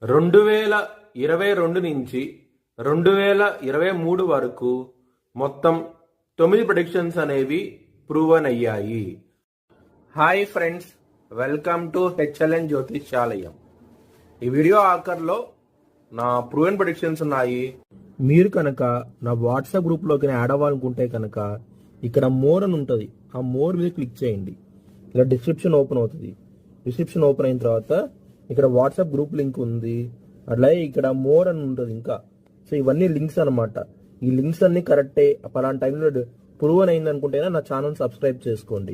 2022 నుంచి 2023 వరకు మొత్తం 9 ప్రెడిక్షన్స్ అనేవి ప్రూవన్ అయ్యాయి. Hi friends, welcome to HLN జ్యోతిష్యాలయం. ఈ వీడియో ఆఖర్లో నా ప్రూవన్ ప్రెడిక్షన్స్ ఉన్నాయి. మీరు కనుక నా వాట్సాప్ గ్రూప్లోకి యాడ్ అవ్వాలనుకుంటే కనుక ఇక్కడ మోర్ అని ఉంటుంది, ఆ మోర్ మీద క్లిక్ చేయండి. ఇలా డిస్క్రిప్షన్ ఓపెన్ అవుతుంది. డిస్క్రిప్షన్ ఓపెన్ అయిన తర్వాత ఇక్కడ వాట్సాప్ గ్రూప్ లింక్ ఉంది, అట్లాగే ఇక్కడ మోర్ అని ఉంటుంది ఇంకా. సో ఇవన్నీ లింక్స్ అనమాట. ఈ లింక్స్ అన్ని కరెక్టే, పలానా టైంలో ప్రూవన్ అయింది అనుకుంటేనే నా ఛానల్ సబ్స్క్రైబ్ చేసుకోండి.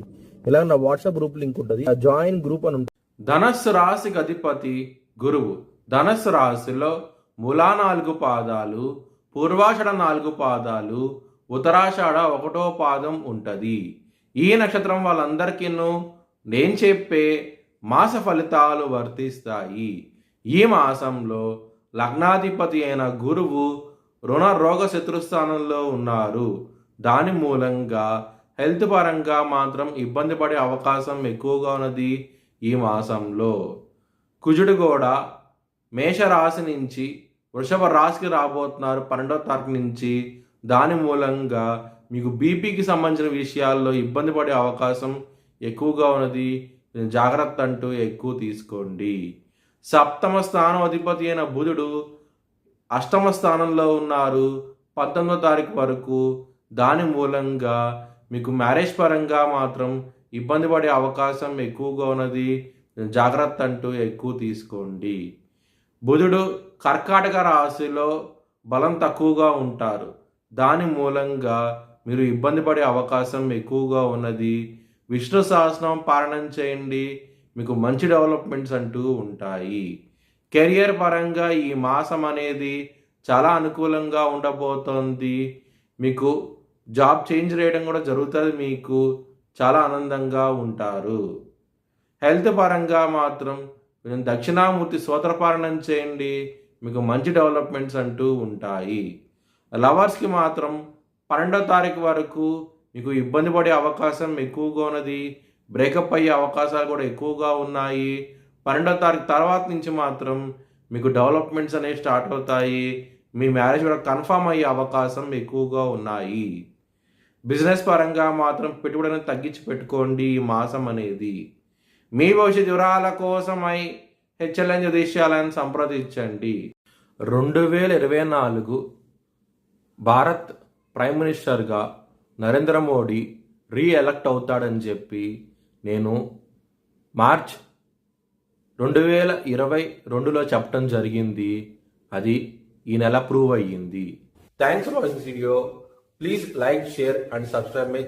ఇలా నా వాట్సాప్ గ్రూప్ లింక్ ఉంటుంది, ఆ జాయిన్ గ్రూప్ అని ఉంటుంది. ధనస్సు రాశికి అధిపతి గురువు. ధనస్సు రాశిలో మూలా 4 పాదాలు, పూర్వాషాఢ 4 పాదాలు, ఉత్తరాషాఢ 1వ పాదం ఉంటది. ఈ నక్షత్రం వాళ్ళందరికీ నేను చెప్పే మాస ఫలితాలు వర్తిస్తాయి. ఈ మాసంలో లగ్నాధిపతి అయిన గురువు రుణ రోగ శత్రుస్థానంలో ఉన్నారు. దాని మూలంగా హెల్త్ పరంగా మాత్రం ఇబ్బంది పడే అవకాశం ఎక్కువగా ఉన్నది. ఈ మాసంలో కుజుడు కూడా మేషరాశి నుంచి వృషభ రాశికి రాబోతున్నారు 12వ తారీఖు నుంచి. దాని మూలంగా మీకు బీపీకి సంబంధించిన విషయాల్లో ఇబ్బంది పడే అవకాశం ఎక్కువగా ఉన్నది. జాగ్రత్త అంటూ ఎక్కువ తీసుకోండి. సప్తమ స్థానం అధిపతి అయిన బుధుడు అష్టమ స్థానంలో ఉన్నారు 19వ తారీఖు వరకు. దాని మూలంగా మీకు మ్యారేజ్ పరంగా మాత్రం ఇబ్బంది పడే అవకాశం ఎక్కువగా ఉన్నది. జాగ్రత్త అంటూ ఎక్కువ తీసుకోండి. బుధుడు కర్కాటక రాశిలో బలం తక్కువగా ఉంటారు. దాని మూలంగా మీరు ఇబ్బంది పడే అవకాశం ఎక్కువగా ఉన్నది. విష్ణు సహస్రనామం పారాయణం చేయండి, మీకు మంచి డెవలప్మెంట్స్ అంటూ ఉంటాయి. కెరియర్ పరంగా ఈ మాసం అనేది చాలా అనుకూలంగా ఉండబోతోంది. మీకు జాబ్ చేంజ్ చేయడం కూడా జరుగుతుంది, మీకు చాలా ఆనందంగా ఉంటారు. హెల్త్ పరంగా మాత్రం దక్షిణామూర్తి స్తోత్రపారాయణం చేయండి, మీకు మంచి డెవలప్మెంట్స్ అంటూ ఉంటాయి. లవర్స్కి మాత్రం 12వ తారీఖు వరకు మీకు ఇబ్బంది పడే అవకాశం ఎక్కువగా ఉన్నది. బ్రేకప్ అయ్యే అవకాశాలు కూడా ఎక్కువగా ఉన్నాయి. 12వ తారీఖు తర్వాత నుంచి మాత్రం మీకు డెవలప్మెంట్స్ అనేవి స్టార్ట్ అవుతాయి. మీ మ్యారేజ్ కూడా కన్ఫామ్ అయ్యే అవకాశం ఎక్కువగా ఉన్నాయి. బిజినెస్ పరంగా మాత్రం పెట్టుబడి అనేది తగ్గించి పెట్టుకోండి ఈ మాసం అనేది. మీ భవిష్యత్ వివరాల కోసమై హెచ్ఎల్ఎన్ జ్యోతిష్యాలయాన్ని సంప్రదించండి. 2024 భారత్ ప్రైమ్ మినిస్టర్గా నరేంద్ర మోడీ రీఎలక్ట్ అవుతాడని చెప్పి నేను మార్చ్ 2022లో చెప్పడం జరిగింది. అది ఈ నెల ప్రూవ్ అయ్యింది. Thanks for watching video. Please like, share and subscribe my